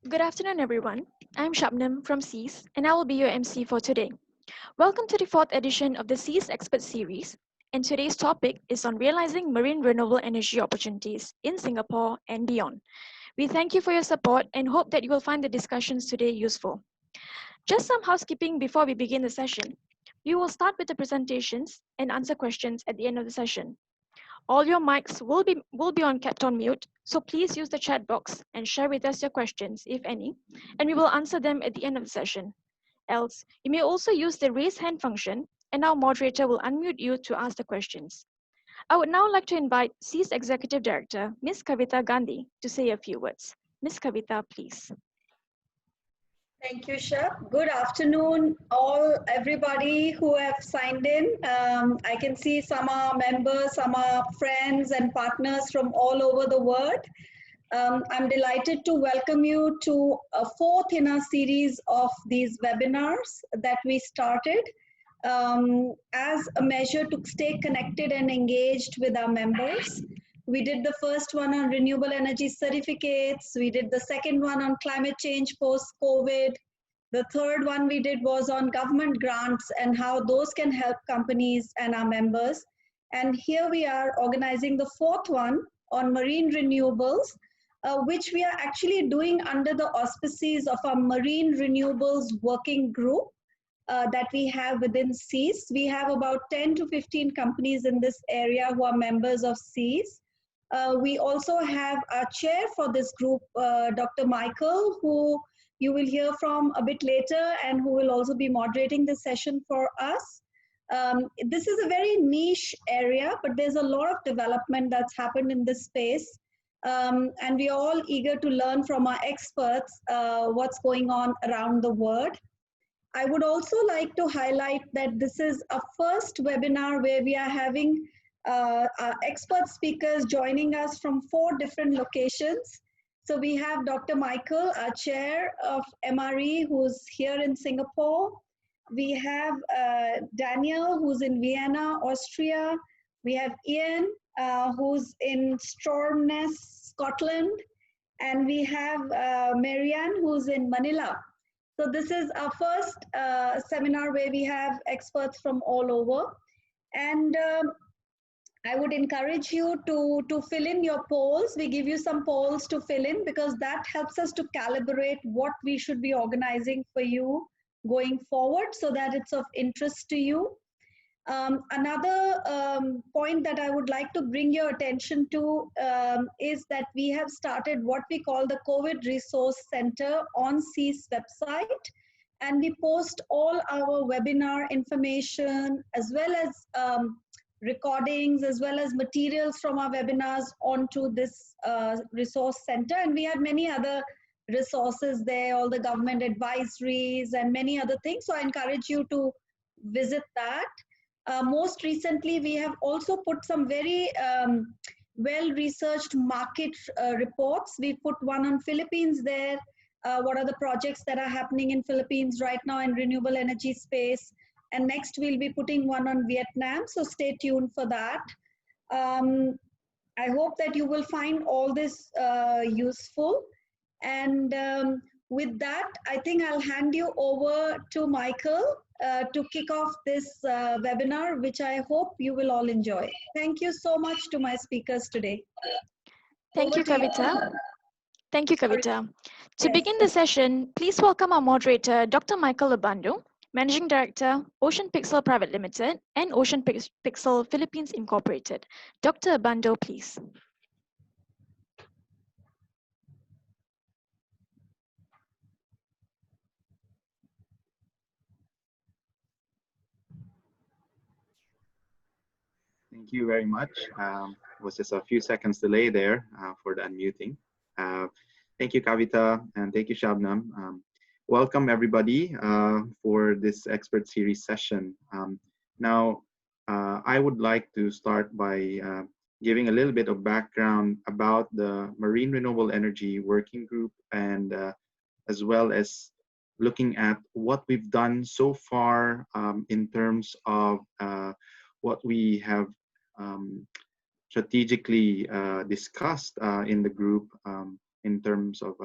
Good afternoon, everyone. I'm Shabnam from SEAS, and I will be your MC for today. Welcome to the fourth edition of the SEAS Expert Series, and today's topic is on realizing marine renewable energy opportunities in Singapore and beyond. We thank you for your support and hope that you will find the discussions today useful. Just some housekeeping before we begin the session. We will start with the presentations and answer questions at the end of the session. All your mics will be on kept on mute, so please use the chat box and share with us your questions, if any, and we will answer them at the end of the session. Else, you may also use the raise hand function, and our moderator will unmute you to ask the questions. I would now like to invite SEA's Executive Director, Ms. Kavita Gandhi, to say a few words. Ms. Kavita, please. Thank you, Shab. Good afternoon, everybody who have signed in. I can see some are members, some are friends and partners from all over the world. I'm delighted to welcome you to a fourth in our series of these webinars that we started as a measure to stay connected and engaged with our members. We did the first one on renewable energy certificates. We did the second one on climate change post-COVID. The third one we did was on government grants and how those can help companies and our members. And here we are organizing the fourth one on marine renewables, which we are actually doing under the auspices of our Marine Renewables Working Group that we have within SEAS. We have about 10 to 15 companies in this area who are members of SEAS. We also have our chair for this group, Dr. Michael, who you will hear from a bit later and who will also be moderating this session for us. This is a very niche area, but there's a lot of development that's happened in this space. And we're all eager to learn from our experts what's going on around the world. I would also like to highlight that this is a first webinar where we are having our expert speakers joining us from 4 different locations. So we have Dr. Michael, our chair of MRE, who's here in Singapore. We have Daniel, who's in Vienna, Austria. We have Ian, who's in Stormness, Scotland. And we have Marianne, who's in Manila. So this is our first seminar where we have experts from all over. And I would encourage you to fill in your polls. We give you some polls to fill in because that helps us to calibrate what we should be organizing for you going forward so that it's of interest to you. Another point that I would like to bring your attention to is that we have started what we call the COVID Resource Center on SEA's website. And we post all our webinar information as well as recordings as well as materials from our webinars onto this resource center. And we have many other resources there, all the government advisories and many other things. So I encourage you to visit that. Most recently, we have also put some very well-researched market reports. We put one on Philippines there. What are the projects that are happening in Philippines right now in renewable energy space? And next, we'll be putting one on Vietnam. So stay tuned for that. I hope that you will find all this useful. And with that, I think I'll hand you over to Michael to kick off this webinar, which I hope you will all enjoy. Thank you so much to my speakers today. Thank you, Kavita. Thank you, Kavita. To Yes. begin the session, please welcome our moderator, Dr. Michael Abando, Managing Director, Ocean Pixel Private Limited and Ocean Pixel Philippines Incorporated. Dr. Abando, please. Thank you very much. Was just a few seconds delay there for the unmuting. Thank you, Kavita, and thank you, Shabnam. Welcome, everybody, for this expert series session. Now, I would like to start by giving a little bit of background about the Marine Renewable Energy Working Group and as well as looking at what we've done so far in terms of what we have strategically discussed in the group in terms of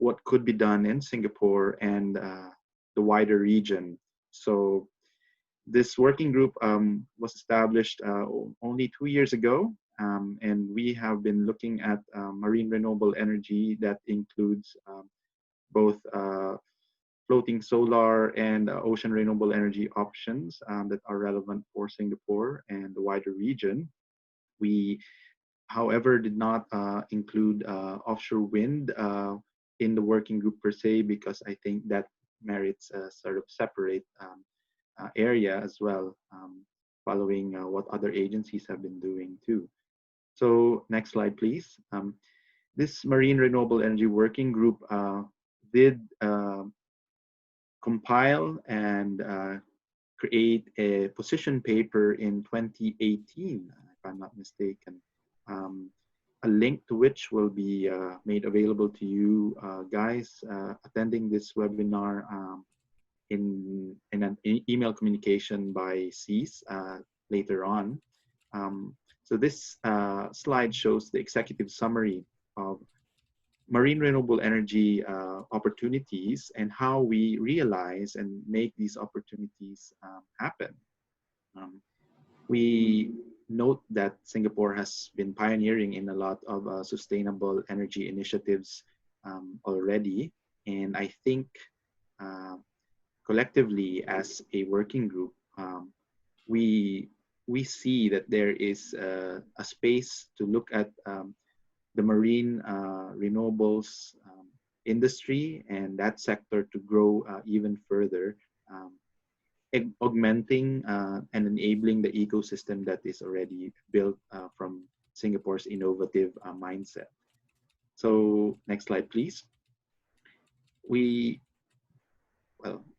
what could be done in Singapore and the wider region. So this working group was established only 2 years ago, and we have been looking at marine renewable energy that includes both floating solar and ocean renewable energy options that are relevant for Singapore and the wider region. We, however, did not include offshore wind in the working group per se, because I think that merits a sort of separate area as well, following what other agencies have been doing too. So next slide, please. This Marine Renewable Energy Working Group did compile and create a position paper in 2018, if I'm not mistaken, a link to which will be made available to you guys attending this webinar in an email communication by CEAS later on. So this slide shows the executive summary of marine renewable energy opportunities and how we realize and make these opportunities happen. We note that Singapore has been pioneering in a lot of sustainable energy initiatives already, and I think collectively as a working group, we see that there is a space to look at the marine renewables industry and that sector to grow even further, augmenting and enabling the ecosystem that is already built from Singapore's innovative mindset. So next slide, please.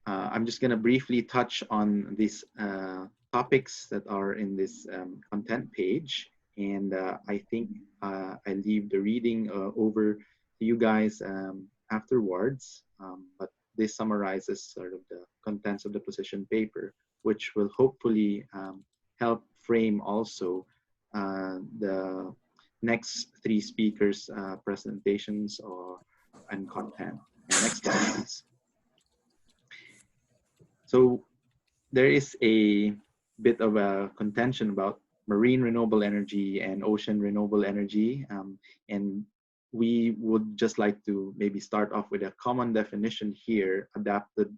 I'm just going to briefly touch on these topics that are in this content page. And I think I leave the reading over to you guys afterwards. But this summarizes sort of the contents of the position paper, which will hopefully help frame also the next three speakers' presentations and content. Next slide, please. So there is a bit of a contention about marine renewable energy and ocean renewable energy. And we would just like to maybe start off with a common definition here, adapted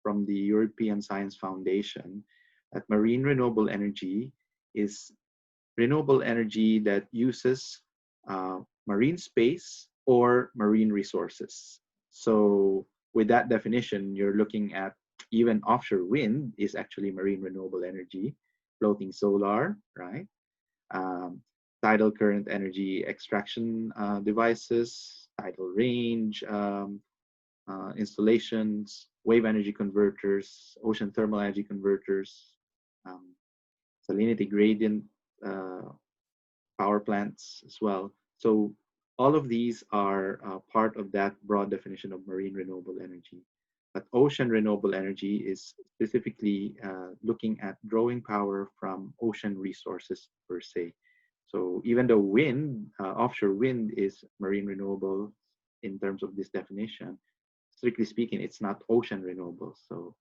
from the European Science Foundation, that marine renewable energy is renewable energy that uses marine space or marine resources. So with that definition, you're looking at even offshore wind is actually marine renewable energy, floating solar, right? Tidal current energy extraction devices, tidal range installations, wave energy converters, ocean thermal energy converters, salinity gradient power plants as well. So all of these are part of that broad definition of marine renewable energy. But ocean renewable energy is specifically looking at drawing power from ocean resources per se. So even though wind, offshore wind is marine renewable in terms of this definition, strictly speaking, it's not ocean renewable. So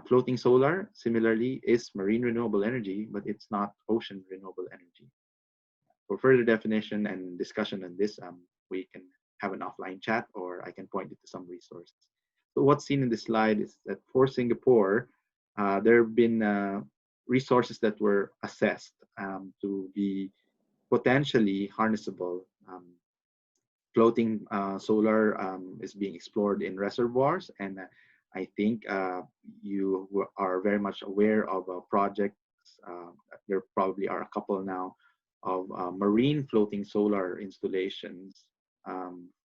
floating solar, similarly, is marine renewable energy, but it's not ocean renewable energy. For further definition and discussion on this, we can have an offline chat, or I can point you to some resources. So what's seen in this slide is that for Singapore, there have been resources that were assessed to be potentially harnessable. Floating solar is being explored in reservoirs, and I think you are very much aware of projects. There probably are a couple now of marine floating solar installations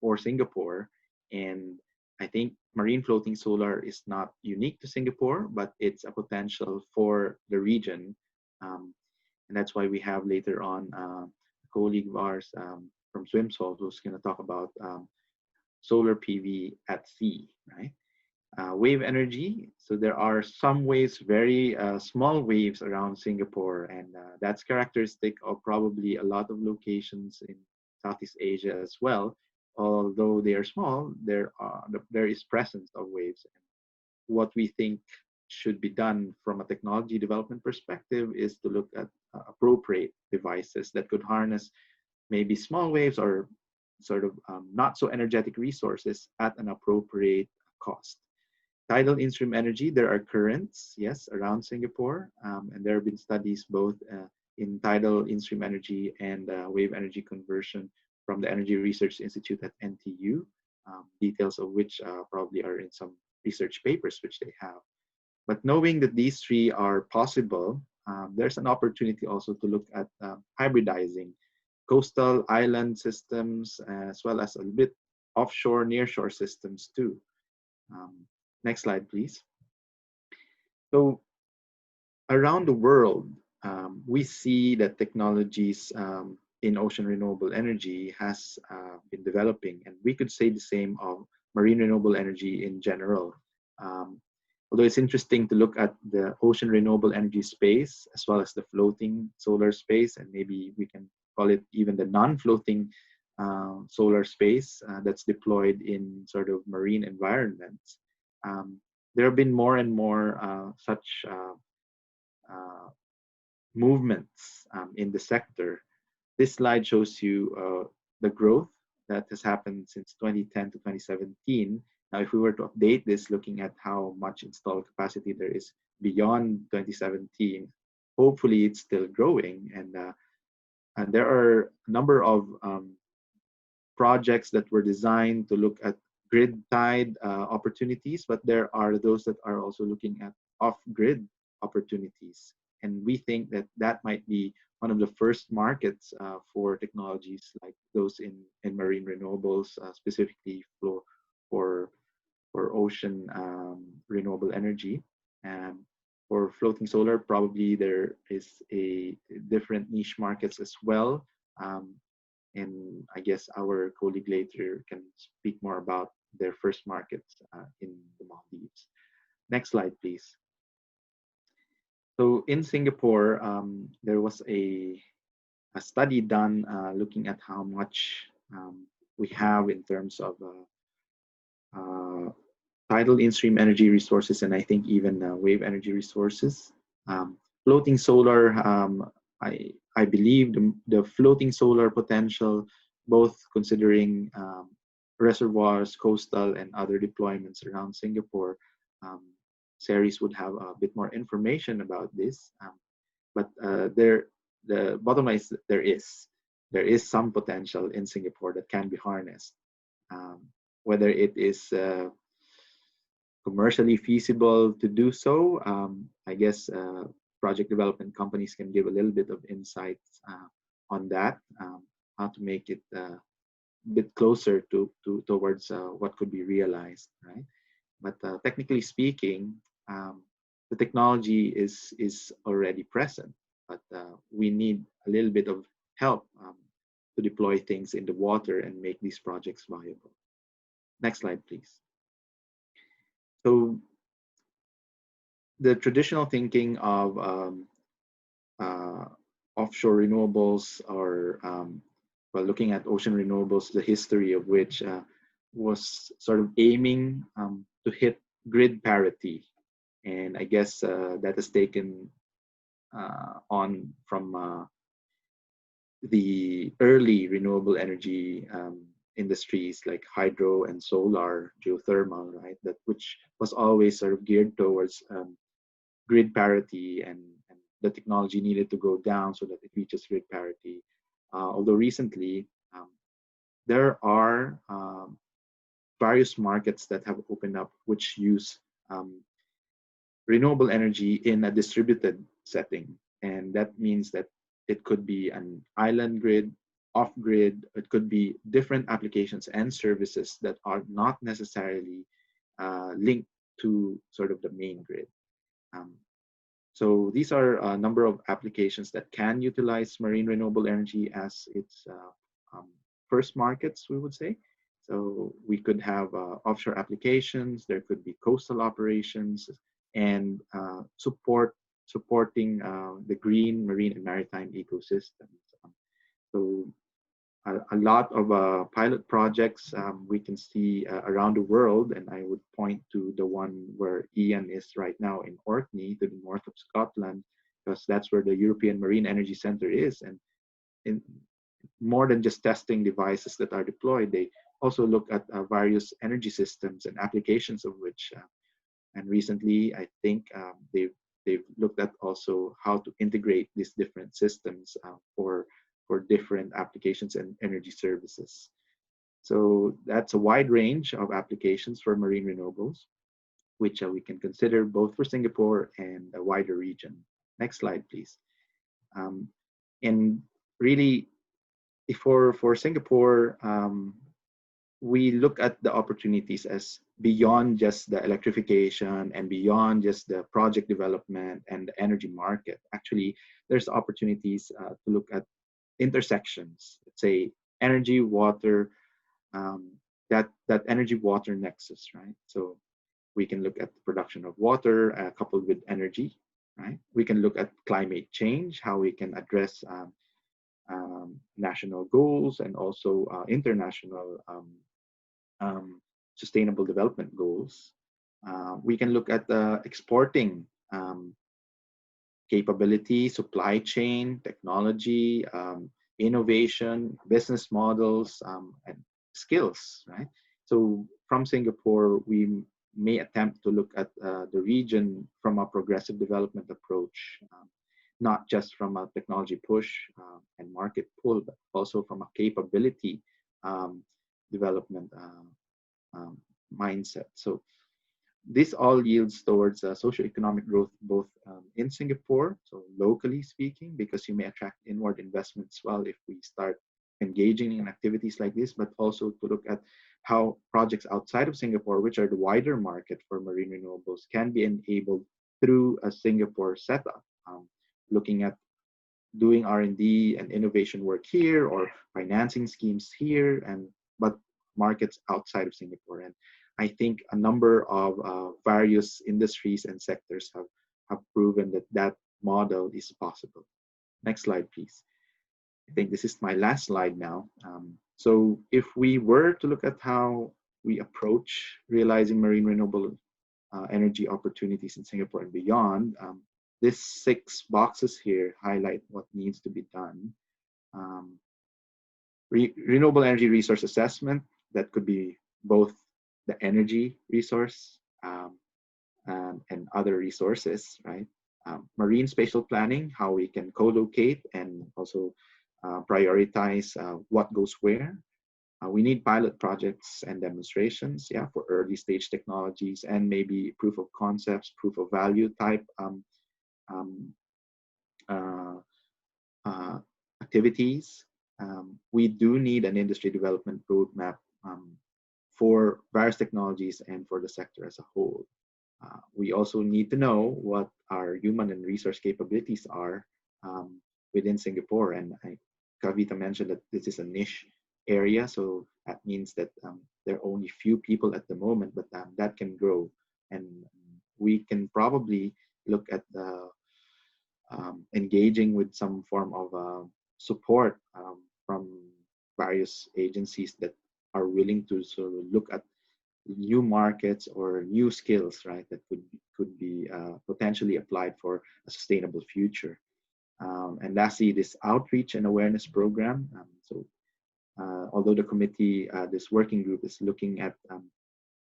for Singapore. And I think marine floating solar is not unique to Singapore, but it's a potential for the region. And that's why we have later on a colleague of ours from SwimSolve who's going to talk about solar PV at sea, right? Wave energy. So there are some waves, very small waves around Singapore, and that's characteristic of probably a lot of locations in Southeast Asia as well, although they are small, there is presence of waves. What we think should be done from a technology development perspective is to look at appropriate devices that could harness maybe small waves or sort of not so energetic resources at an appropriate cost. Tidal in-stream energy, there are currents, yes, around Singapore, and there have been studies both in tidal in-stream energy and wave energy conversion from the Energy Research Institute at NTU, details of which probably are in some research papers which they have. But knowing that these three are possible, there's an opportunity also to look at hybridizing coastal island systems as well as a bit offshore, nearshore systems too. Next slide, please. So around the world, we see that technologies in ocean renewable energy has been developing, and we could say the same of marine renewable energy in general. Although it's interesting to look at the ocean renewable energy space as well as the floating solar space, and maybe we can call it even the non-floating solar space that's deployed in sort of marine environments. There have been more and more such uh, movements in the sector. This slide shows you the growth that has happened since 2010 to 2017. Now, if we were to update this, looking at how much installed capacity there is beyond 2017, hopefully it's still growing. And there are a number of projects that were designed to look at grid tied opportunities, but there are those that are also looking at off-grid opportunities. And we think that that might be one of the first markets for technologies like those in marine renewables, specifically for, for ocean renewable energy. And for floating solar, probably there is a different niche markets as well. And I guess our colleague later can speak more about their first markets in the Maldives. Next slide, please. So in Singapore, there was a study done looking at how much we have in terms of tidal in-stream energy resources, and I think even wave energy resources. Floating solar, I believe the floating solar potential, both considering reservoirs, coastal, and other deployments around Singapore, Ceres would have a bit more information about this. But the bottom line is that there is some potential in Singapore that can be harnessed. Whether it is commercially feasible to do so, I guess project development companies can give a little bit of insights on that, how to make it a bit closer towards what could be realized, right? But technically speaking, the technology is already present, but we need a little bit of help to deploy things in the water and make these projects viable. Next slide, please. So the traditional thinking of offshore renewables, or well, looking at ocean renewables, the history of which was sort of aiming to hit grid parity. And I guess that has taken on from the early renewable energy industries like hydro and solar, geothermal, right? That which was always sort of geared towards grid parity, and the technology needed to go down so that it reaches grid parity. Although recently, there are various markets that have opened up which use renewable energy in a distributed setting. And that means that it could be an island grid, off grid, it could be different applications and services that are not necessarily linked to sort of the main grid. So these are a number of applications that can utilize marine renewable energy as its first markets, we would say. So we could have offshore applications, there could be coastal operations, and supporting the green marine and maritime ecosystems. So a lot of pilot projects we can see around the world, and I would point to the one where Ian is right now in Orkney, to the north of Scotland, because that's where the European Marine Energy Center is. And in more than just testing devices that are deployed, they also look at various energy systems and applications of which. And recently, I think they've looked at also how to integrate these different systems for different applications and energy services. So that's a wide range of applications for marine renewables, which we can consider both for Singapore and a wider region. Next slide, please. And really, for Singapore, we look at the opportunities as beyond just the electrification and beyond just the project development and the energy market. Actually, there's opportunities to look at intersections, let's say energy, water, that energy water nexus, right? So we can look at the production of water coupled with energy, right? We can look at climate change, how we can address national goals and also international sustainable development goals. We can look at exporting capability, supply chain, technology, innovation, business models, and skills, right? So from Singapore, we may attempt to look at the region from a progressive development approach, not just from a technology push and market pull, but also from a capability development mindset. So this all yields towards socioeconomic growth, both in Singapore, so locally speaking, because you may attract inward investments well if we start engaging in activities like this, but also to look at how projects outside of Singapore, which are the wider market for marine renewables, can be enabled through a Singapore setup, looking at doing R&D and innovation work here or financing schemes here, but markets outside of Singapore. And I think a number of various industries and sectors have proven that that model is possible. Next slide, please. I think this is my last slide now. So if we were to look at how we approach realizing marine renewable energy opportunities in Singapore and beyond, these 6 boxes here highlight what needs to be done. Renewable energy resource assessment, that could be both the energy resource and other resources, right? Marine spatial planning, how we can co-locate and also prioritize what goes where. We need pilot projects and demonstrations, yeah, for early stage technologies and maybe proof of concepts, proof of value type activities. We do need an industry development roadmap for various technologies and for the sector as a whole. We also need to know what our human and resource capabilities are within Singapore. And Kavita mentioned that this is a niche area, so that means that there are only few people at the moment, but that can grow. And we can probably look at engaging with some form of support from various agencies that are willing to sort of look at new markets or new skills, right, that could be potentially applied for a sustainable future. And lastly, this outreach and awareness program. Although the committee, this working group is looking at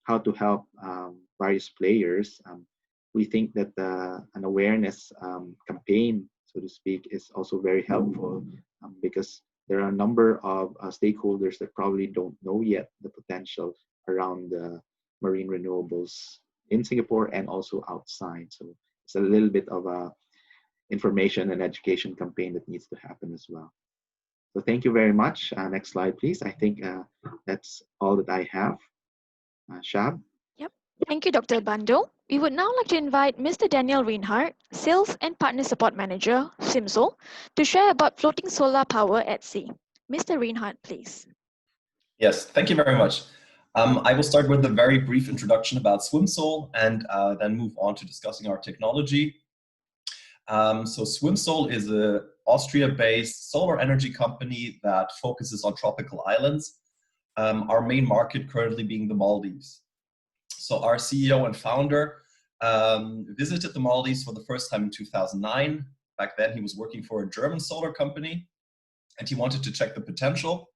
how to help various players, we think that an awareness campaign, so to speak, is also very helpful because there are a number of stakeholders that probably don't know yet the potential around marine renewables in Singapore and also outside. So it's a little bit of a information and education campaign that needs to happen as well. So thank you very much. Next slide, please. I think that's all that I have. Shab? Yep. Thank you, Dr. Bando. We would now like to invite Mr. Daniel Reinhardt, Sales and Partner Support Manager, SWIMSOL, to share about floating solar power at sea. Mr. Reinhardt, please. Yes, thank you very much. I will start with a very brief introduction about SWIMSOL and then move on to discussing our technology. So SWIMSOL is an Austria-based solar energy company that focuses on tropical islands. Our main market currently being the Maldives. So our CEO and founder visited the Maldives for the first time in 2009. Back then he was working for a German solar company and he wanted to check the potential.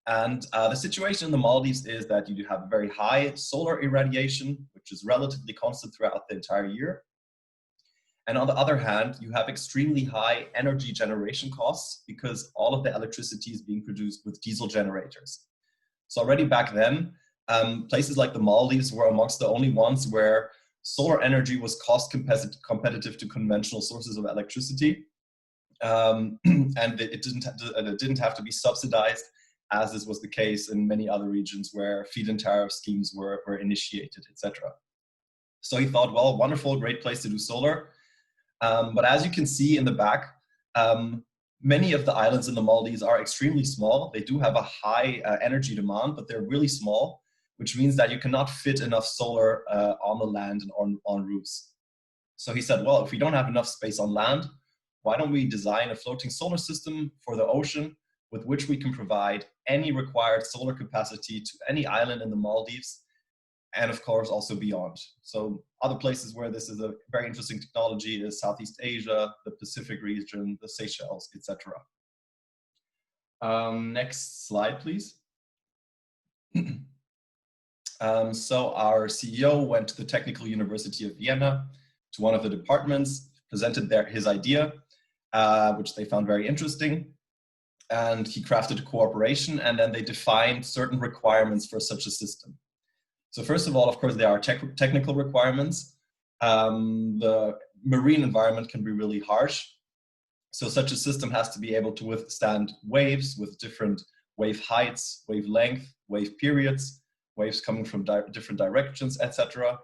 And the situation in the Maldives is that you have very high solar irradiation, which is relatively constant throughout the entire year. And on the other hand, you have extremely high energy generation costs because all of the electricity is being produced with diesel generators. So already back then, places like the Maldives were amongst the only ones where solar energy was cost competitive to conventional sources of electricity. And it didn't have to be subsidized, as this was the case in many other regions where feed-in tariff schemes were initiated, etc. So he thought, well, wonderful, great place to do solar. But as you can see in the back, many of the islands in the Maldives are extremely small. They do have a high energy demand, but they're really small, which means that you cannot fit enough solar on the land and on roofs. So he said, well, if we don't have enough space on land, why don't we design a floating solar system for the ocean with which we can provide any required solar capacity to any island in the Maldives, and of course also beyond. So other places where this is a very interesting technology is Southeast Asia, the Pacific region, the Seychelles, etc. Next slide, please. So our CEO went to the Technical University of Vienna, to one of the departments, presented his idea, which they found very interesting. And he crafted a cooperation, and then they defined certain requirements for such a system. So first of all, of course, there are technical requirements. The marine environment can be really harsh. So such a system has to be able to withstand waves with different wave heights, wave length, wave periods, waves coming from different directions, etc.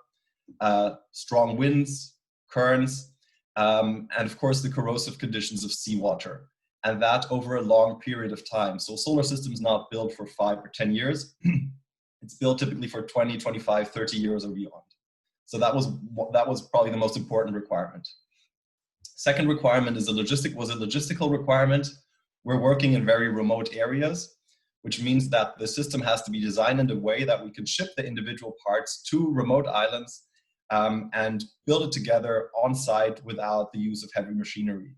Strong winds, currents, and of course the corrosive conditions of seawater. And that over a long period of time. So solar system is not built for 5 or 10 years. It's built typically for 20, 25, 30 years or beyond. So that was probably the most important requirement. Second requirement was a logistical requirement. We're working in very remote areas, which means that the system has to be designed in a way that we can ship the individual parts to remote islands and build it together on site without the use of heavy machinery.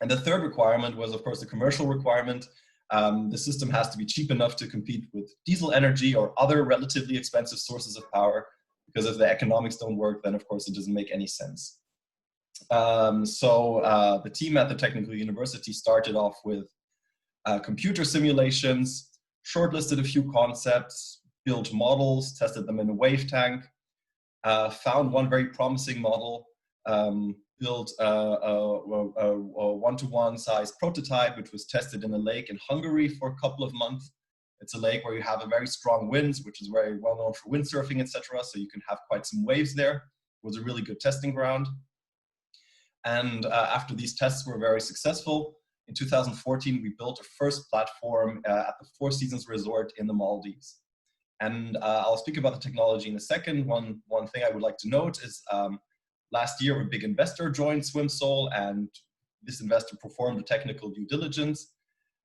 And the third requirement was, of course, the commercial requirement. The system has to be cheap enough to compete with diesel energy or other relatively expensive sources of power, because if the economics don't work, then of course it doesn't make any sense. So the team at the Technical University started off with computer simulations, shortlisted a few concepts, built models, tested them in a wave tank, found one very promising model, built a one-to-one size prototype, which was tested in a lake in Hungary for a couple of months. It's a lake where you have a very strong winds, which is very well known for windsurfing, etc. So you can have quite some waves there. It was a really good testing ground. And after these tests were very successful, in 2014, we built a first platform at the Four Seasons Resort in the Maldives. And I'll speak about the technology in a second. One thing I would like to note is last year, a big investor joined SwimSol, and this investor performed a technical due diligence.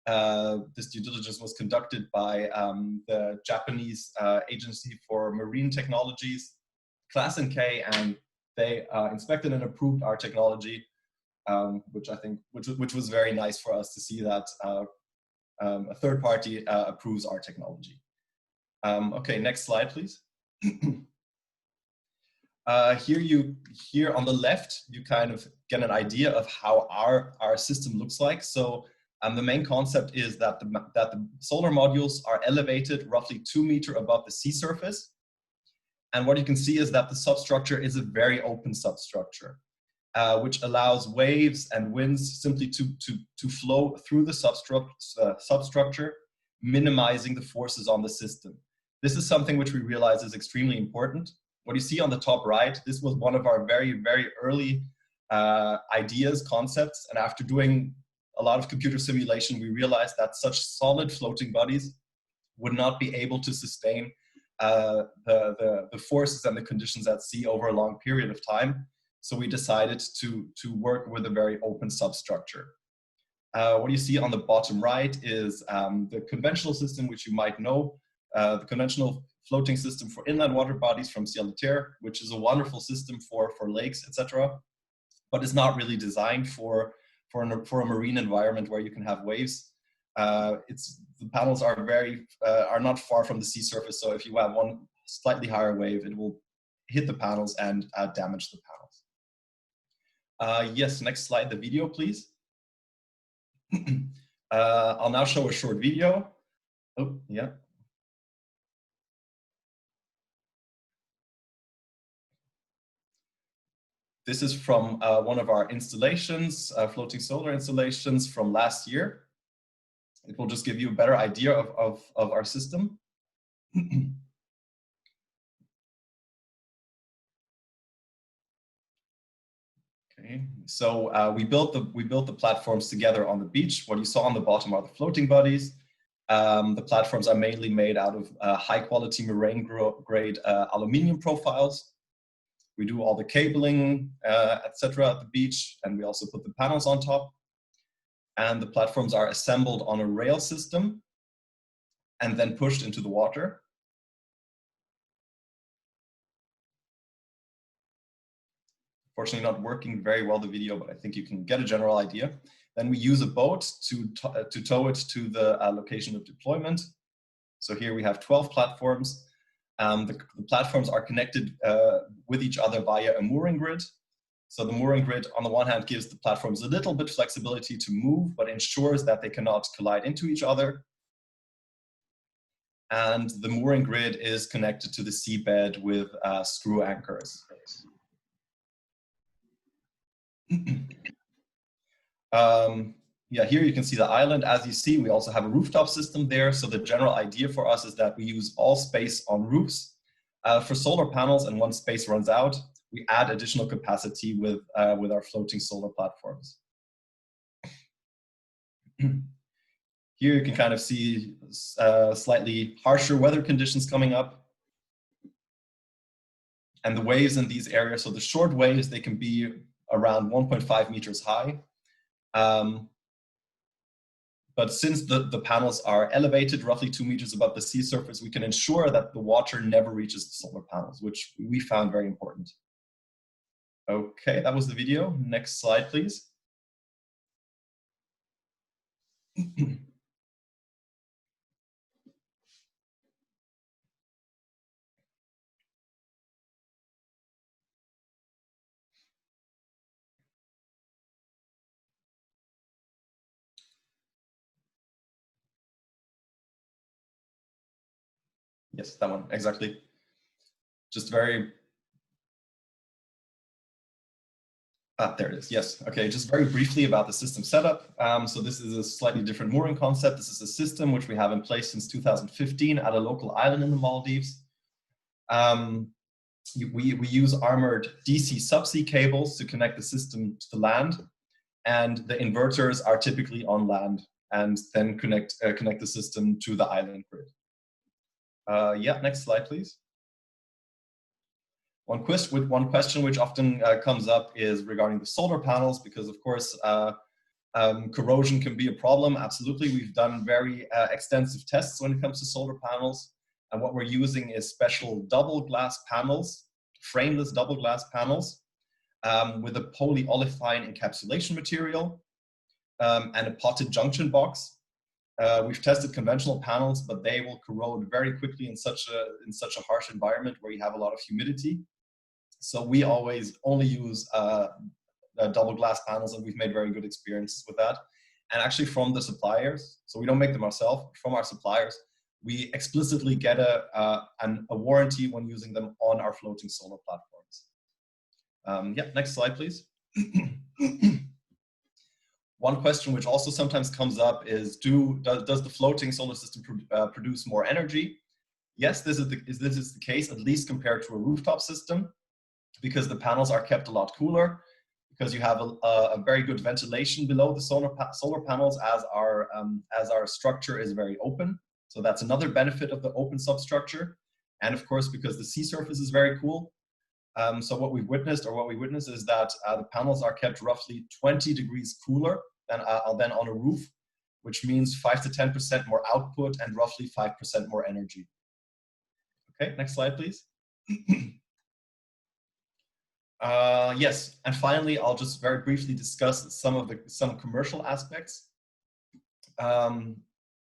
This due diligence was conducted by the Japanese Agency for Marine Technologies, Class & K, and they inspected and approved our technology, which was very nice for us to see that a third party approves our technology. Okay, next slide, please. Here on the left, you kind of get an idea of how our system looks like. So the main concept is that the solar modules are elevated roughly 2 meters above the sea surface. And what you can see is that the substructure is a very open substructure, which allows waves and winds simply to flow through the substructure, minimizing the forces on the system. This is something which we realize is extremely important. What you see on the top right, this was one of our very, very early ideas, concepts. And after doing a lot of computer simulation, we realized that such solid floating bodies would not be able to sustain the forces and the conditions at sea over a long period of time. So we decided to work with a very open substructure. What you see on the bottom right is the conventional system, which you might know, the conventional floating system for inland water bodies from Ciel-de-Terre, which is a wonderful system for lakes, etc., but it's not really designed for a marine environment where you can have waves. The panels are not far from the sea surface, so if you have one slightly higher wave, it will hit the panels and damage the panels. Yes, next slide, the video, please. I'll now show a short video. Oh, yeah. This is from one of our installations, floating solar installations from last year. It will just give you a better idea of our system. Okay, so we built the platforms together on the beach. What you saw on the bottom are the floating bodies. The platforms are mainly made out of high quality marine grade aluminium profiles. We do all the cabling, etc. at the beach, and we also put the panels on top. And the platforms are assembled on a rail system and then pushed into the water. Fortunately, not working very well, the video, but I think you can get a general idea. Then we use a boat to tow it to the location of deployment. So here we have 12 platforms. The platforms are connected with each other via a mooring grid. So the mooring grid, on the one hand, gives the platforms a little bit flexibility to move, but ensures that they cannot collide into each other. And the mooring grid is connected to the seabed with screw anchors. Yeah, here you can see the island. As you see, we also have a rooftop system there. So the general idea for us is that we use all space on roofs for solar panels, and once space runs out, we add additional capacity with our floating solar platforms. Here you can kind of see slightly harsher weather conditions coming up. And the waves in these areas, so the short waves, they can be around 1.5 meters high. But since the panels are elevated roughly 2 meters above the sea surface, we can ensure that the water never reaches the solar panels, which we found very important. Okay, that was the video. Next slide, please. Yes, that one, exactly. Just very, there it is, yes. Okay, just very briefly about the system setup. So this is a slightly different mooring concept. This is a system which we have in place since 2015 at a local island in the Maldives. We use armored DC subsea cables to connect the system to the land, and the inverters are typically on land and then connect the system to the island grid. Yeah, next slide, please. One question which often comes up is regarding the solar panels, because of course corrosion can be a problem. Absolutely, we've done very extensive tests when it comes to solar panels, and what we're using is special double glass panels, frameless double glass panels with a polyolefin encapsulation material and a potted junction box. We've tested conventional panels, but they will corrode very quickly in such a harsh environment where you have a lot of humidity. So we always only use double glass panels, and we've made very good experiences with that. And actually from the suppliers, so we don't make them ourselves, from our suppliers, we explicitly get a warranty when using them on our floating solar platforms. Yeah, next slide, please. One question which also sometimes comes up is, does the floating solar system produce more energy? Yes, this is the case, at least compared to a rooftop system, because the panels are kept a lot cooler, because you have a very good ventilation below the solar panels, as our structure is very open. So that's another benefit of the open substructure. And of course, because the sea surface is very cool, So what we witnessed is that the panels are kept roughly 20 degrees cooler than on a roof, which means 5 to 10% more output and roughly 5% more energy. Okay, next slide, please. Yes, and finally, I'll just very briefly discuss some commercial aspects.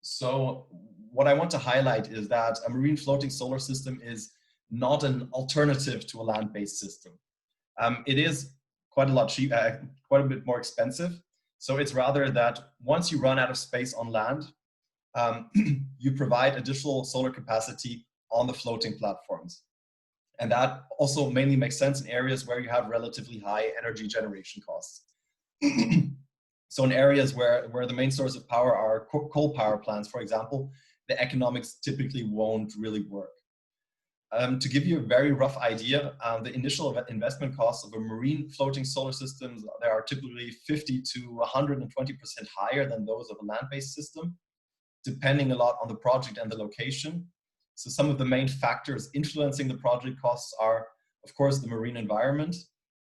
So what I want to highlight is that a marine floating solar system is not an alternative to a land-based system. It is quite a bit more expensive. So it's rather that once you run out of space on land, you provide additional solar capacity on the floating platforms. And that also mainly makes sense in areas where you have relatively high energy generation costs. So in areas where the main source of power are coal power plants, for example, the economics typically won't really work. To give you a very rough idea, the initial investment costs of a marine floating solar system, they are typically 50 to 120% higher than those of a land-based system, depending a lot on the project and the location. So some of the main factors influencing the project costs are, of course, the marine environment.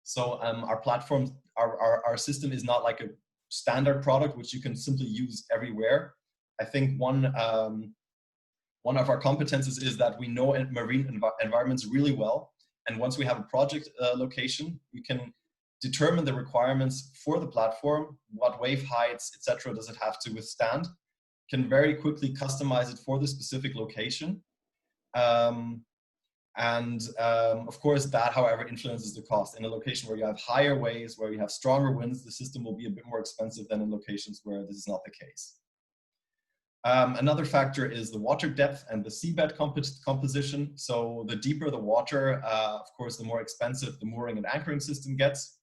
So our platform, our system is not like a standard product which you can simply use everywhere. I think one of our competences is that we know marine environments really well. And once we have a project location, we can determine the requirements for the platform, what wave heights, etc. does it have to withstand, can very quickly customize it for the specific location. Of course, that, however, influences the cost. In a location where you have higher waves, where you have stronger winds, the system will be a bit more expensive than in locations where this is not the case. Another factor is the water depth and the seabed composition. So the deeper the water, of course, the more expensive the mooring and anchoring system gets.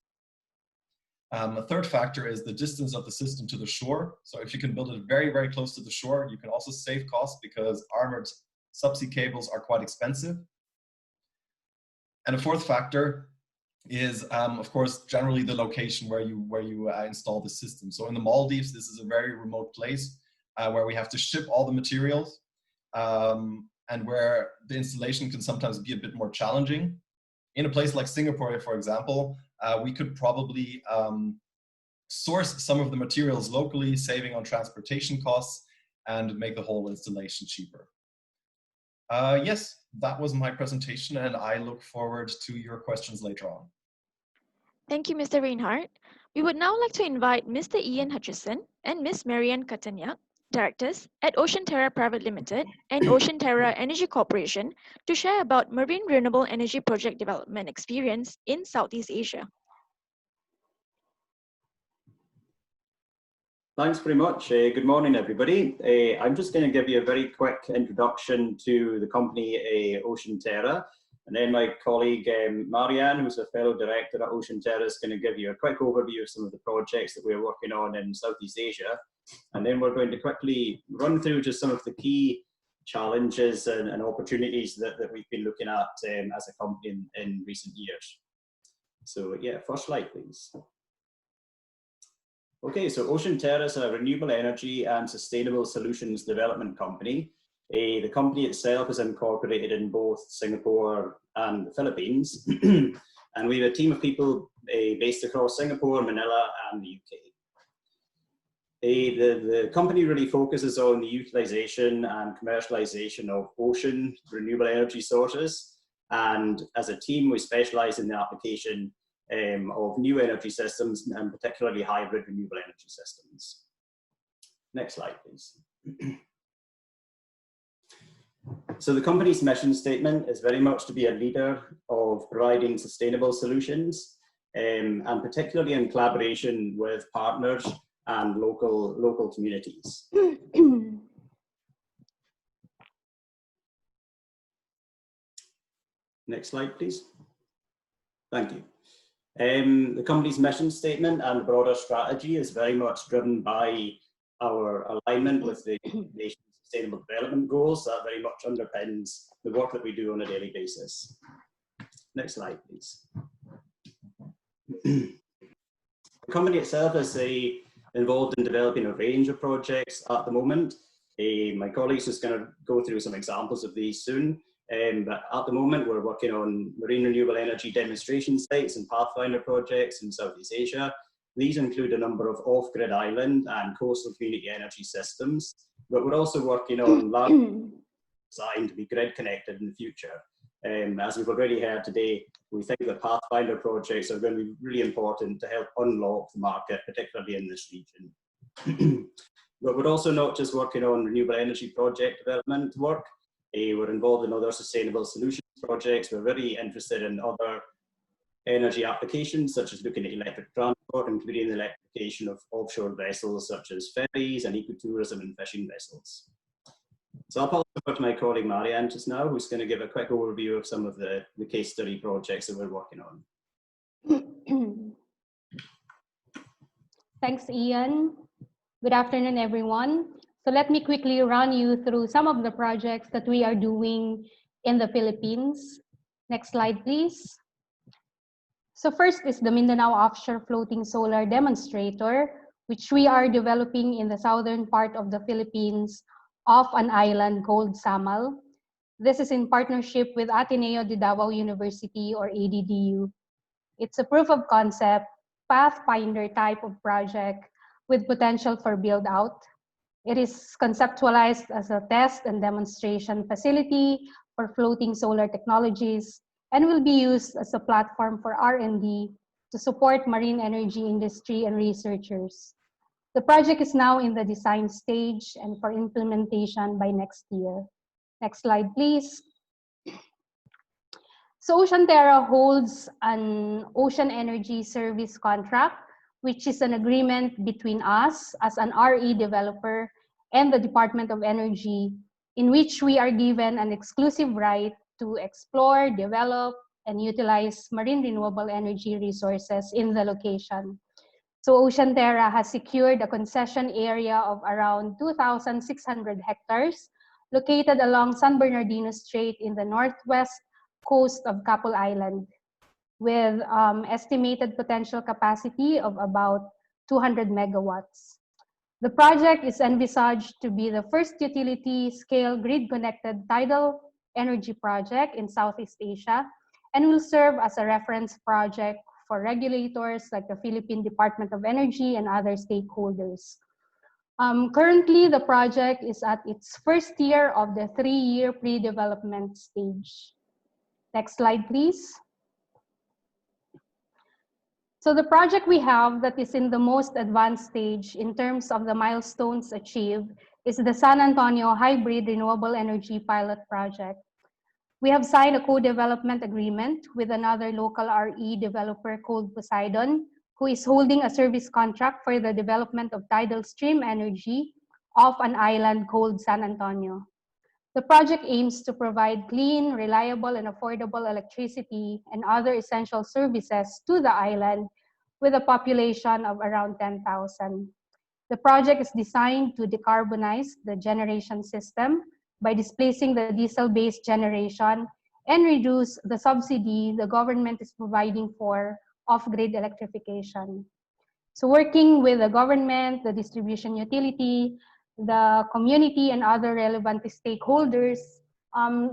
A third factor is the distance of the system to the shore. So if you can build it very, very close to the shore, you can also save costs because armored subsea cables are quite expensive. And a fourth factor is, of course, generally the location where you install the system. So in the Maldives, this is a very remote place where we have to ship all the materials and where the installation can sometimes be a bit more challenging. In a place like Singapore, for example, we could probably source some of the materials locally, saving on transportation costs, and make the whole installation cheaper. Yes, that was my presentation, and I look forward to your questions later on. Thank you, Mr. Reinhardt. We would now like to invite Mr. Ian Hutchison and Ms. Marianne Catania, directors at Ocean Terra Private Limited and Ocean Terra Energy Corporation, to share about marine renewable energy project development experience in Southeast Asia. Thanks very much. Good morning, everybody. I'm just going to give you a very quick introduction to the company Ocean Terra, and then my colleague Marianne, who's a fellow director at Ocean Terra, is going to give you a quick overview of some of the projects that we're working on in Southeast Asia. And then we're going to quickly run through just some of the key challenges and opportunities that we've been looking at as a company in recent years. So yeah, first slide, please. Okay, so Ocean Terra is a renewable energy and sustainable solutions development company. The company itself is incorporated in both Singapore and the Philippines. And we have a team of people based across Singapore, Manila, and the UK. The company really focuses on the utilization and commercialization of ocean renewable energy sources. And as a team, we specialize in the application of new energy systems, and particularly hybrid renewable energy systems. Next slide, please. So the company's mission statement is very much to be a leader of providing sustainable solutions, and particularly in collaboration with partners and local communities. Next slide, please. Thank you. The company's mission statement and broader strategy is very much driven by our alignment with the nation's Sustainable Development Goals. That very much underpins the work that we do on a daily basis. Next slide, please. The company itself is involved in developing a range of projects at the moment. My colleagues is going to go through some examples of these soon. But at the moment, we're working on marine renewable energy demonstration sites and pathfinder projects in Southeast Asia. These include a number of off-grid island and coastal community energy systems, but we're also working on large designed to be grid connected in the future. As we've already heard today, we think that pathfinder projects are going to be really important to help unlock the market, particularly in this region. But we're also not just working on renewable energy project development work. We're involved in other sustainable solutions projects. We're very interested in other energy applications, such as looking at electric transport, including the electrification of offshore vessels such as ferries and ecotourism and fishing vessels. So I'll pass over to my colleague Marianne just now, who's going to give a quick overview of some of the case study projects that we're working on. Thanks, Ian. Good afternoon, everyone. So let me quickly run you through some of the projects that we are doing in the Philippines. Next slide, please. So first is the Mindanao Offshore Floating Solar Demonstrator, which we are developing in the southern part of the Philippines off an island called Samal. This is in partnership with Ateneo de Davao University, or ADDU. It's a proof of concept, pathfinder type of project with potential for build out. It is conceptualized as a test and demonstration facility for floating solar technologies and will be used as a platform for R&D to support marine energy industry and researchers. The project is now in the design stage and for implementation by next year. Next slide, please. So Ocean Terra holds an ocean energy service contract, which is an agreement between us as an RE developer and the Department of Energy, in which we are given an exclusive right to explore, develop, and utilize marine renewable energy resources in the location. So Ocean Terra has secured a concession area of around 2,600 hectares located along San Bernardino Strait in the northwest coast of Capul Island, with estimated potential capacity of about 200 megawatts. The project is envisaged to be the first utility-scale grid-connected tidal energy project in Southeast Asia and will serve as a reference project for regulators like the Philippine Department of Energy and other stakeholders. Currently, the project is at its first year of the 3-year pre-development stage. Next slide, please. So the project we have that is in the most advanced stage in terms of the milestones achieved is the San Antonio Hybrid Renewable Energy Pilot Project. We have signed a co-development agreement with another local RE developer called Poseidon, who is holding a service contract for the development of tidal stream energy off an island called San Antonio. The project aims to provide clean, reliable, and affordable electricity and other essential services to the island with a population of around 10,000. The project is designed to decarbonize the generation system by displacing the diesel-based generation and reduce the subsidy the government is providing for off-grid electrification. So working with the government, the distribution utility, the community, and other relevant stakeholders,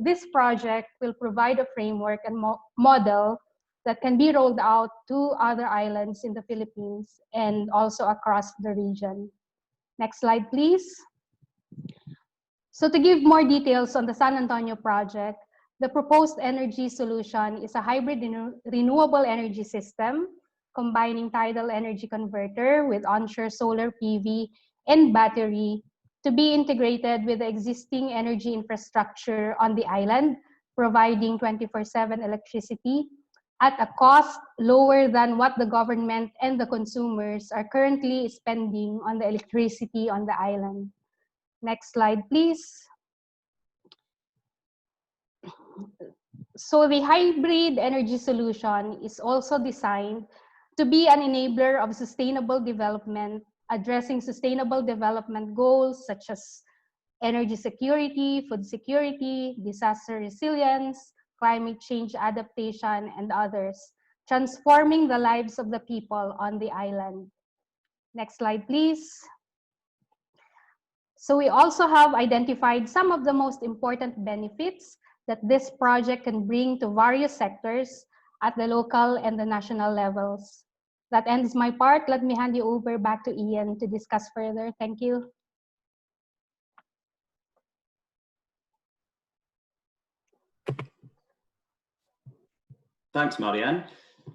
this project will provide a framework and model that can be rolled out to other islands in the Philippines and also across the region. Next slide, please. So to give more details on the San Antonio project, the proposed energy solution is a hybrid renewable energy system combining tidal energy converter with onshore solar PV and battery to be integrated with the existing energy infrastructure on the island, providing 24/7 electricity at a cost lower than what the government and the consumers are currently spending on the electricity on the island. Next slide, please. So the hybrid energy solution is also designed to be an enabler of sustainable development, addressing sustainable development goals such as energy security, food security, disaster resilience, climate change adaptation, and others, transforming the lives of the people on the island. Next slide, please. So we also have identified some of the most important benefits that this project can bring to various sectors at the local and the national levels. That ends my part. Let me hand you over back to Ian to discuss further. Thank you. Thanks, Marianne.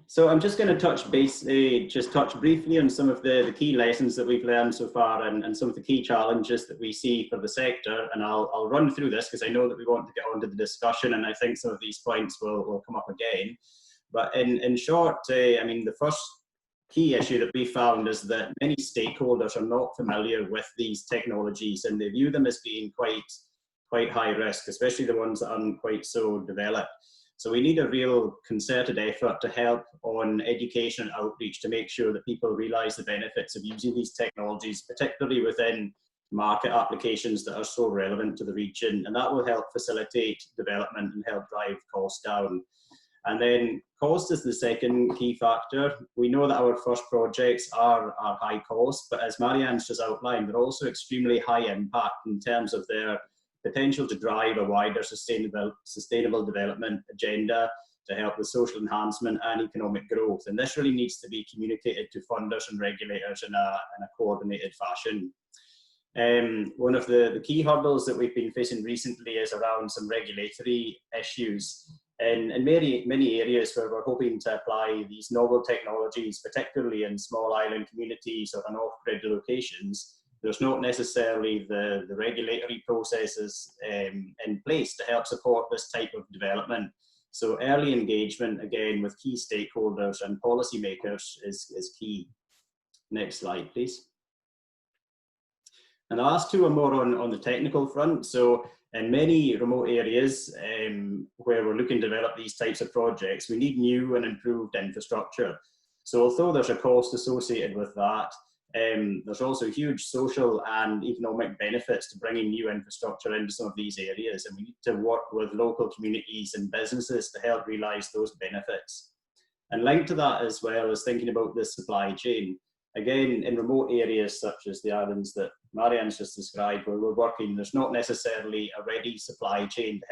So I'm just going to touch briefly on some of the key lessons that we've learned so far and some of the key challenges that we see for the sector. And I'll run through this because I know that we want to get onto the discussion, and I think some of these points will come up again. But in short, I mean, the first key issue that we found is that many stakeholders are not familiar with these technologies, and they view them as being quite high risk, especially the ones that aren't quite so developed. So we need a real concerted effort to help on education and outreach to make sure that people realize the benefits of using these technologies, particularly within market applications that are so relevant to the region. And that will help facilitate development and help drive costs down. And then cost is the second key factor. We know that our first projects are high cost, but as Marianne's just outlined, they're also extremely high impact in terms of their potential to drive a wider sustainable development agenda to help with social enhancement and economic growth. And this really needs to be communicated to funders and regulators in a coordinated fashion. One of the key hurdles that we've been facing recently is around some regulatory issues in many areas where we're hoping to apply these novel technologies, particularly in small island communities or in off-grid locations. There's not necessarily the regulatory processes in place to help support this type of development. So early engagement, again, with key stakeholders and policymakers is key. Next slide, please. And the last two are more on the technical front. So in many remote areas where we're looking to develop these types of projects, we need new and improved infrastructure. So although there's a cost associated with that, there's also huge social and economic benefits to bringing new infrastructure into some of these areas, and we need to work with local communities and businesses to help realise those benefits. And linked to that as well is thinking about the supply chain. Again, in remote areas such as the islands that Marianne's just described, where we're working, there's not necessarily a ready supply chain to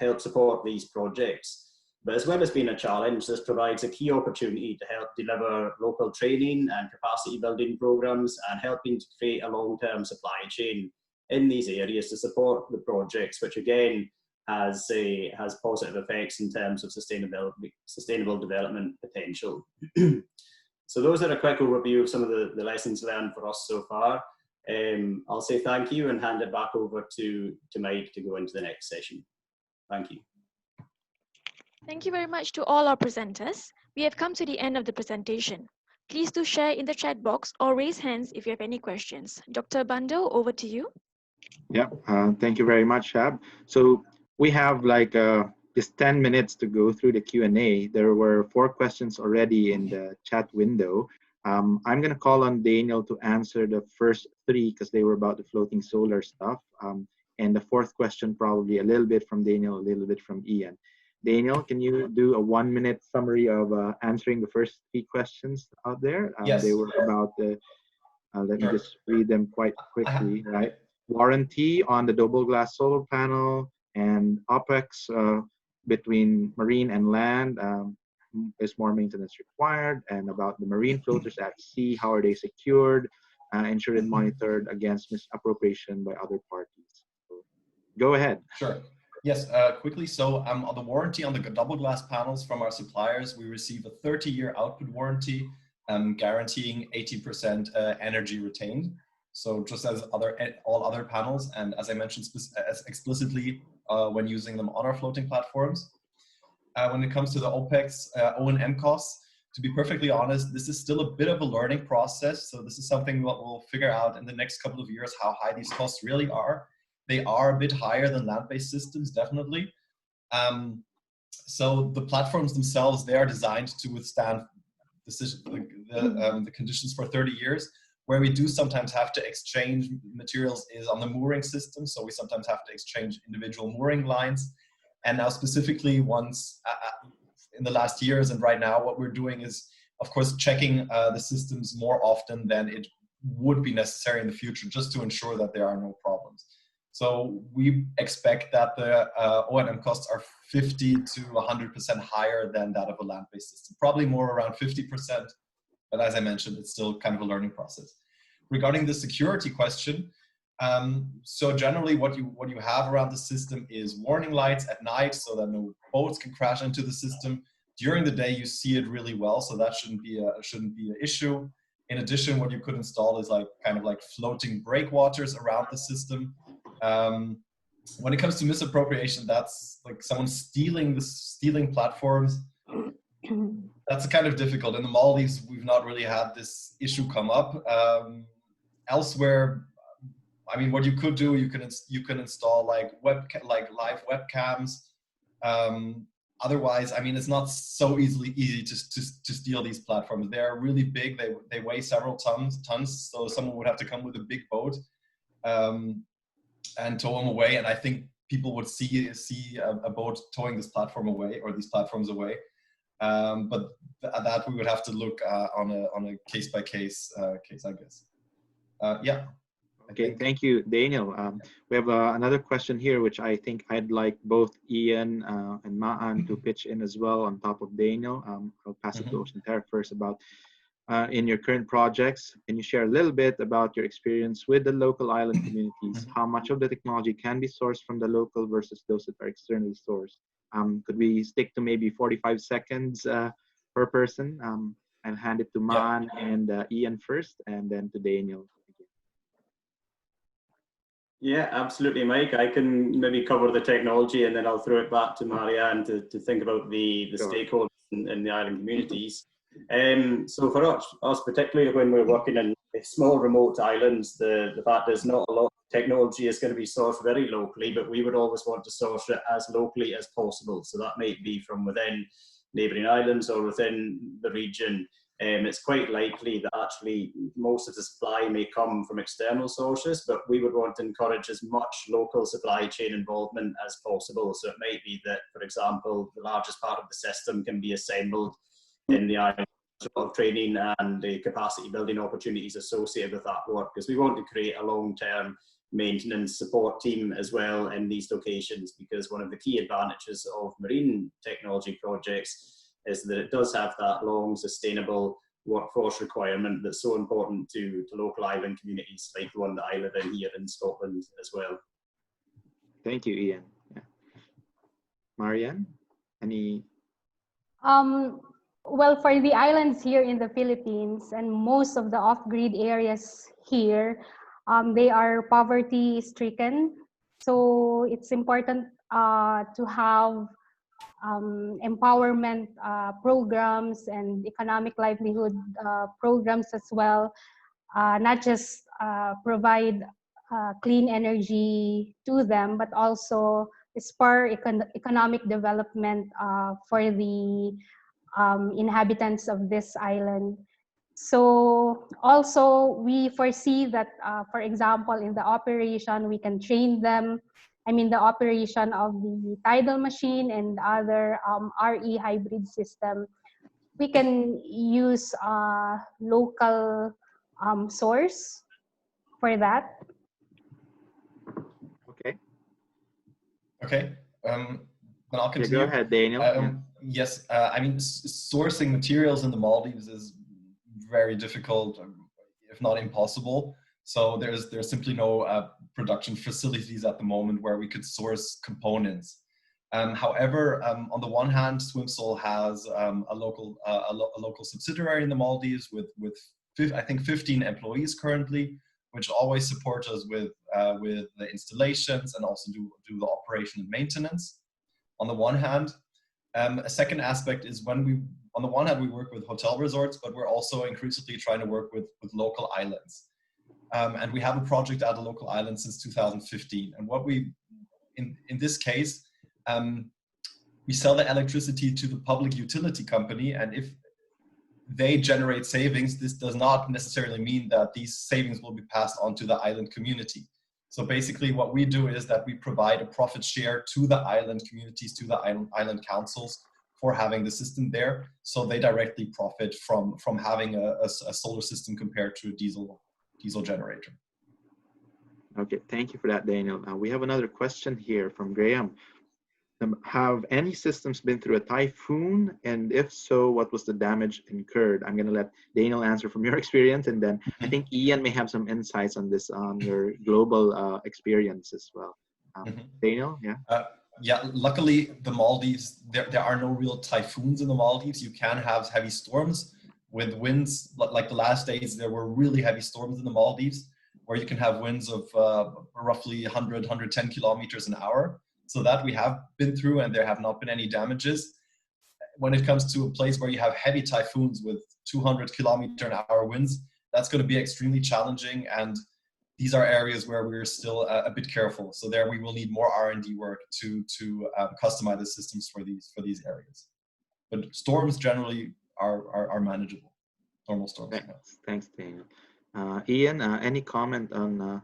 help support these projects. But as well as being a challenge, this provides a key opportunity to help deliver local training and capacity building programs and helping to create a long-term supply chain in these areas to support the projects, which again has positive effects in terms of sustainable development potential. So those are a quick overview of some of the lessons learned for us so far. I'll say thank you and hand it back over to Mike to go into the next session. Thank you. Thank you very much to all our presenters. We have come to the end of the presentation. Please do share in the chat box or raise hands if you have any questions. Dr. Bando, over to you. Yeah, thank you very much, Shab. So we have like just 10 minutes to go through the Q&A. There were 4 questions already in the chat window. I'm going to call on Daniel to answer the first 3 because they were about the floating solar stuff. And the 4th question, probably a little bit from Daniel, a little bit from Ian. Daniel, can you do a 1-minute summary of answering the first 3 questions out there? Yes. They were about the, let me just read them quite quickly, right? Warranty on the double glass solar panel and OPEX between marine and land. Is more maintenance required? And about the marine floaters at sea, how are they secured, insured and monitored against misappropriation by other parties? So, go ahead. Sure. Yes, quickly. So on the warranty on the double glass panels from our suppliers, we receive a 30-year output warranty guaranteeing 80% energy retained. So just as all other panels, and as I mentioned explicitly when using them on our floating platforms. When it comes to the OPEX, O&M costs, to be perfectly honest, this is still a bit of a learning process. So this is something that we'll figure out in the next couple of years, how high these costs really are. They are a bit higher than land-based systems, definitely. So the platforms themselves, they are designed to withstand the conditions for 30 years. Where we do sometimes have to exchange materials is on the mooring system. So we sometimes have to exchange individual mooring lines. And now specifically once in the last years and right now, what we're doing is, of course, checking the systems more often than it would be necessary in the future, just to ensure that there are no problems. So we expect that the O&M costs are 50 to 100% higher than that of a land-based system, probably more around 50%. But as I mentioned, it's still kind of a learning process. Regarding the security question, so generally what you have around the system is warning lights at night so that no boats can crash into the system. During the day, you see it really well, so that shouldn't be an issue. In addition, what you could install is kind of like floating breakwaters around the system. When it comes to misappropriation, that's like someone stealing platforms. That's kind of difficult. In the Maldives, we've not really had this issue come up. Elsewhere, I mean, what you could do, you can install like live webcams. Otherwise, I mean, it's not so easy to steal these platforms. They're really big. They weigh several tons. So someone would have to come with a big boat and tow them away. And I think people would see a boat towing this platform away or these platforms away. But that we would have to look on a case-by-case case, I guess. Yeah. Okay, thank you, Daniel. We have another question here, which I think I'd like both Ian and Ma'an to pitch in as well on top of Daniel. I'll pass it to Ocean Terra first about in your current projects. Can you share a little bit about your experience with the local island communities? How much of the technology can be sourced from the local versus those that are externally sourced? Could we stick to maybe 45 seconds per person? I'll hand it to Ma'an and Ian first, and then to Daniel. Yeah, absolutely, Mike. I can maybe cover the technology and then I'll throw it back to Marianne to think about the stakeholders in the island communities. So for us, particularly when we're working in small remote islands, the fact is not a lot of technology is going to be sourced very locally, but we would always want to source it as locally as possible. So that might be from within neighbouring islands or within the region. It's quite likely that actually most of the supply may come from external sources, but we would want to encourage as much local supply chain involvement as possible. So it might be that, for example, the largest part of the system can be assembled in the island of training and the capacity building opportunities associated with that work, because we want to create a long-term maintenance support team as well in these locations, because one of the key advantages of marine technology projects is that it does have that long, sustainable workforce requirement that's so important to local island communities like the one that I live in here in Scotland as well. Thank you, Ian. Yeah. Marianne, any? Well, for the islands here in the Philippines and most of the off-grid areas here, they are poverty-stricken. So it's important to have empowerment programs and economic livelihood programs as well, not just provide clean energy to them, but also spur economic development for the inhabitants of this island. So also we foresee that, for example, in the operation, we can train them. I mean, the operation of the tidal machine and other RE hybrid system, we can use local source for that. Okay. Okay. Then I'll continue. Yeah, go ahead, Daniel. Yes, I mean, sourcing materials in the Maldives is very difficult, if not impossible. So there's simply no production facilities at the moment where we could source components. However, on the one hand, Swimsol has a local subsidiary in the Maldives with I think 15 employees currently, which always support us with the installations and also do the operation and maintenance. On the one hand, a second aspect is on the one hand we work with hotel resorts, but we're also increasingly trying to work with local islands. And we have a project at a local island since 2015. And what in this case, we sell the electricity to the public utility company. And if they generate savings, this does not necessarily mean that these savings will be passed on to the island community. So basically what we do is that we provide a profit share to the island communities, to the island councils for having the system there. So they directly profit from having a solar system compared to a diesel generator. Okay, thank you for that, Daniel. We have another question here from Graham. Have any systems been through a typhoon? And if so, what was the damage incurred? I'm going to let Daniel answer from your experience, and then I think Ian may have some insights on this, on your global experience as well. Daniel, yeah? Yeah, luckily the Maldives, there are no real typhoons in the Maldives. You can have heavy storms with winds, like the last days, there were really heavy storms in the Maldives, where you can have winds of roughly 100, 110 kilometers an hour. So that we have been through, and there have not been any damages. When it comes to a place where you have heavy typhoons with 200 kilometer an hour winds, that's going to be extremely challenging. And these are areas where we're still a bit careful. So there we will need more R&D work to customize the systems for these areas. But storms generally are manageable. Normal storms. Thanks, Daniel. Ian, any comment on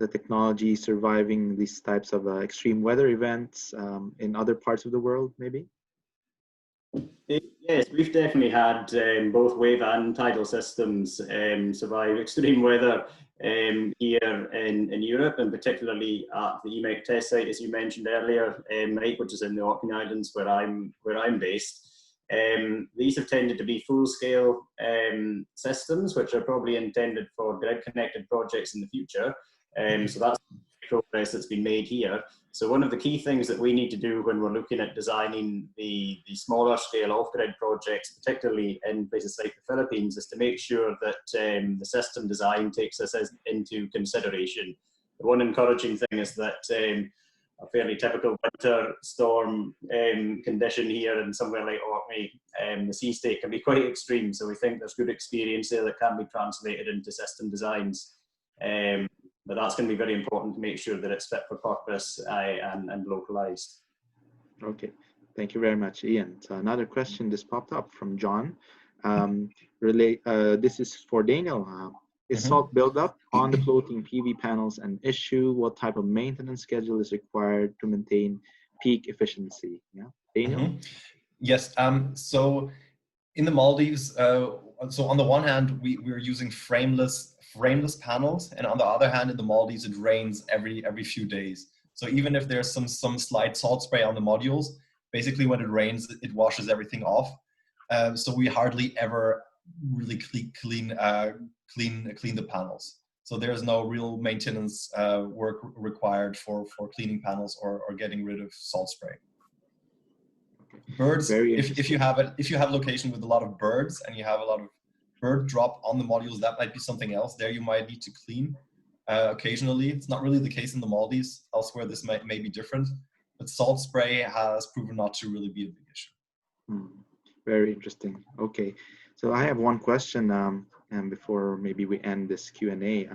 the technology surviving these types of extreme weather events in other parts of the world, maybe? Yes, we've definitely had both wave and tidal systems survive extreme weather here in Europe, and particularly at the EMEC test site, as you mentioned earlier, Mike, which is in the Orkney Islands, where I'm based. These have tended to be full-scale systems, which are probably intended for grid-connected projects in the future. So that's progress that's been made here. So one of the key things that we need to do when we're looking at designing the smaller scale off-grid projects, particularly in places like the Philippines, is to make sure that the system design takes this into consideration. The one encouraging thing is that a fairly typical winter storm condition here in somewhere like Orkney, the sea state can be quite extreme. So we think there's good experience there that can be translated into system designs. But that's going to be very important to make sure that it's fit for purpose and localized. Okay, thank you very much, Ian. So another question just popped up from John. This is for Daniel. Is salt buildup on the floating PV panels an issue? What type of maintenance schedule is required to maintain peak efficiency? Yeah, Daniel? Yes, so in the Maldives, so on the one hand, we're using frameless panels, and on the other hand, in the Maldives, it rains every few days. So even if there's some slight salt spray on the modules, basically when it rains, it washes everything off. So we hardly ever really clean the panels. So there's no real maintenance work required for cleaning panels or getting rid of salt spray. Birds, if you have a location with a lot of birds and you have a lot of bird drop on the modules, that might be something else. There you might need to clean occasionally. It's not really the case in the Maldives. Elsewhere this may be different, but salt spray has proven not to really be a big issue. Very interesting. Okay, so I have one question and before maybe we end this Q&A.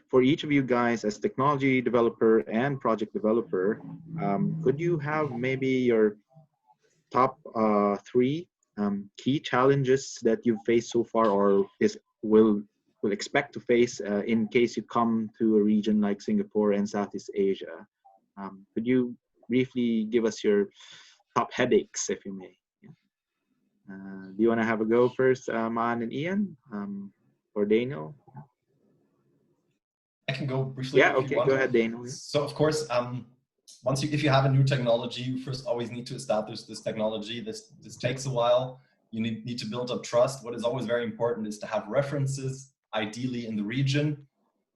For each of you guys as technology developer and project developer, could you have maybe your top 3 key challenges that you've faced so far, or will expect to face in case you come to a region like Singapore and Southeast Asia? Could you briefly give us your top headaches, if you may? Do you want to have a go first, Man and Ian, or Daniel? I can go briefly. Yeah, okay, go ahead, Daniel. So of course, if you have a new technology, you first always need to establish this technology. This takes a while. You need to build up trust. What is always very important is to have references, ideally in the region.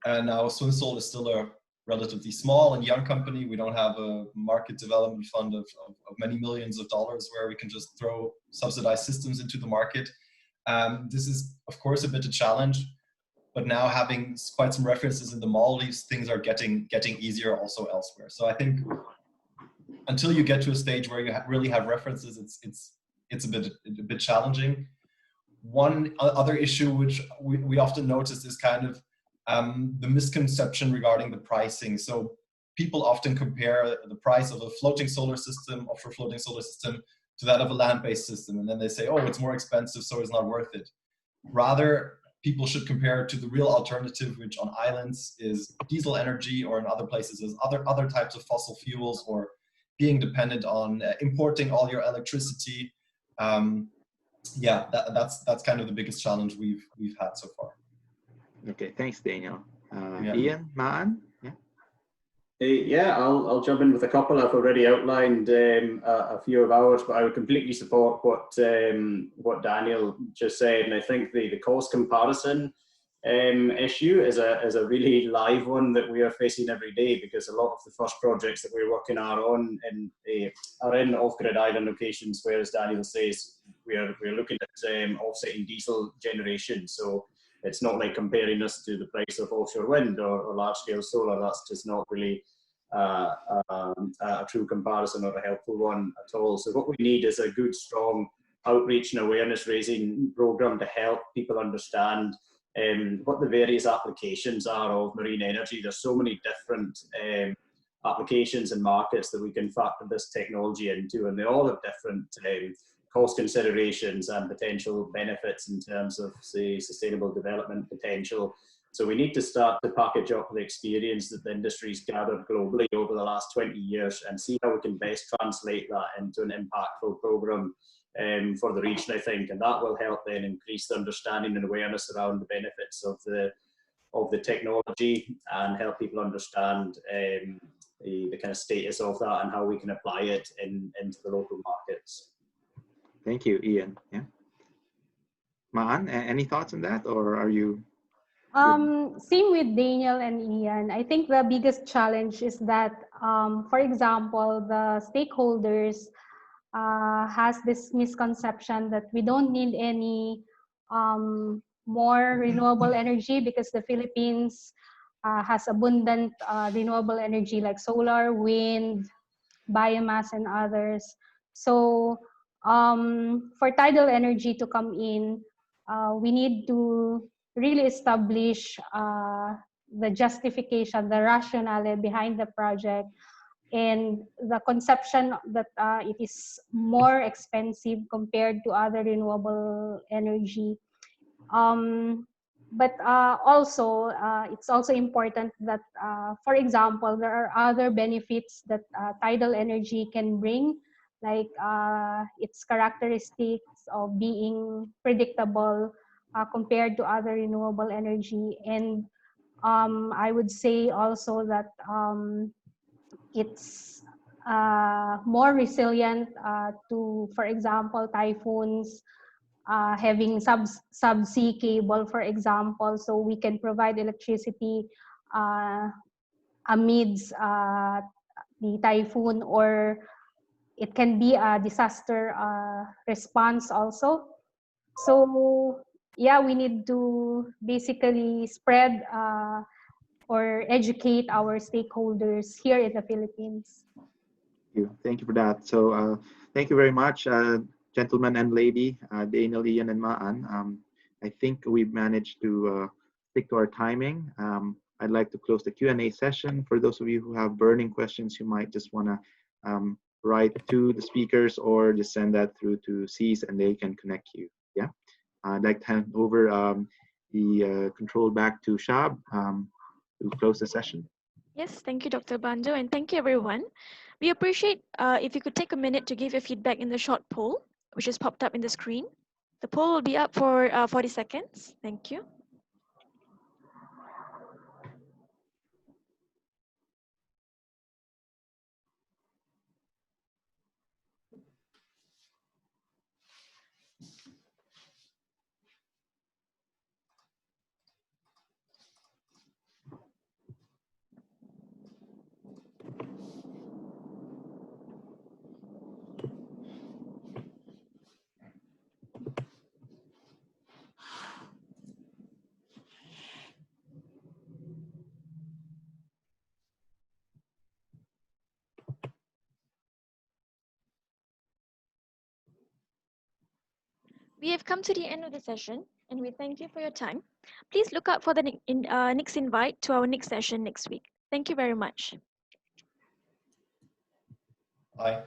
And now SwimSol is still a relatively small and young company. We don't have a market development fund of many millions of dollars where we can just throw subsidized systems into the market. This is, of course, a bit of a challenge. But now having quite some references in the Maldives, things are getting easier also elsewhere. So I think until you get to a stage where you really have references, it's a bit challenging. One other issue which we often notice is kind of the misconception regarding the pricing. So people often compare the price of a floating solar system, offshore floating solar system, to that of a land-based system, and then they say, oh, it's more expensive, so it's not worth it. Rather, people should compare it to the real alternative, which on islands is diesel energy, or in other places is other types of fossil fuels, or being dependent on importing all your electricity. Yeah, that's kind of the biggest challenge we've had so far. Okay, thanks, Daniel. Yeah. Ian, Maan? Yeah. Yeah, I'll jump in with a couple. I've already outlined a few of ours, but I would completely support what Daniel just said, and I think the cost comparison issue is a really live one that we are facing every day, because a lot of the first projects that we're working on are in off-grid island locations, where, as Daniel says, we're looking at offsetting diesel generation. So it's not like comparing us to the price of offshore wind or large-scale solar. That's just not really a true comparison or a helpful one at all. So what we need is a good, strong outreach and awareness raising program to help people understand what the various applications are of marine energy. There's so many different applications and markets that we can factor this technology into, and they all have different cost considerations and potential benefits in terms of, say, sustainable development potential. So we need to start to package up the experience that the industry's gathered globally over the last 20 years and see how we can best translate that into an impactful program for the region, I think, and that will help then increase the understanding and awareness around the benefits of the technology, and help people understand the kind of status of that and how we can apply it into the local markets. Thank you, Ian. Yeah. Maan, any thoughts on that, or are you? Same with Daniel and Ian. I think the biggest challenge is that, for example, the stakeholders has this misconception that we don't need any more renewable energy, because the Philippines has abundant renewable energy like solar, wind, biomass, and others. So for tidal energy to come in, we need to really establish the justification, the rationale behind the project, and the conception that it is more expensive compared to other renewable energy. But also, it's also important that, for example, there are other benefits that tidal energy can bring, like its characteristics of being predictable compared to other renewable energy. And I would say also that it's more resilient to, for example, typhoons, having subsea cable, for example, so we can provide electricity amidst the typhoon, or it can be a disaster response also. So yeah, we need to basically spread or educate our stakeholders here in the Philippines. Thank you for that. So thank you very much, gentlemen and lady, Daniel, Ian, and Maan. I think we've managed to stick to our timing. I'd like to close the Q&A session. For those of you who have burning questions, you might just want to write to the speakers, or just send that through to CEAS and they can connect you. Yeah, I'd like to hand over the control back to Shab to close the session. Yes, thank you, Dr. Banjo, and thank you, everyone. We appreciate if you could take a minute to give your feedback in the short poll, which is popped up in the screen. The poll will be up for 40 seconds. Thank you. We have come to the end of the session, and we thank you for your time. Please look out for the next invite to our next session next week. Thank you very much. Bye.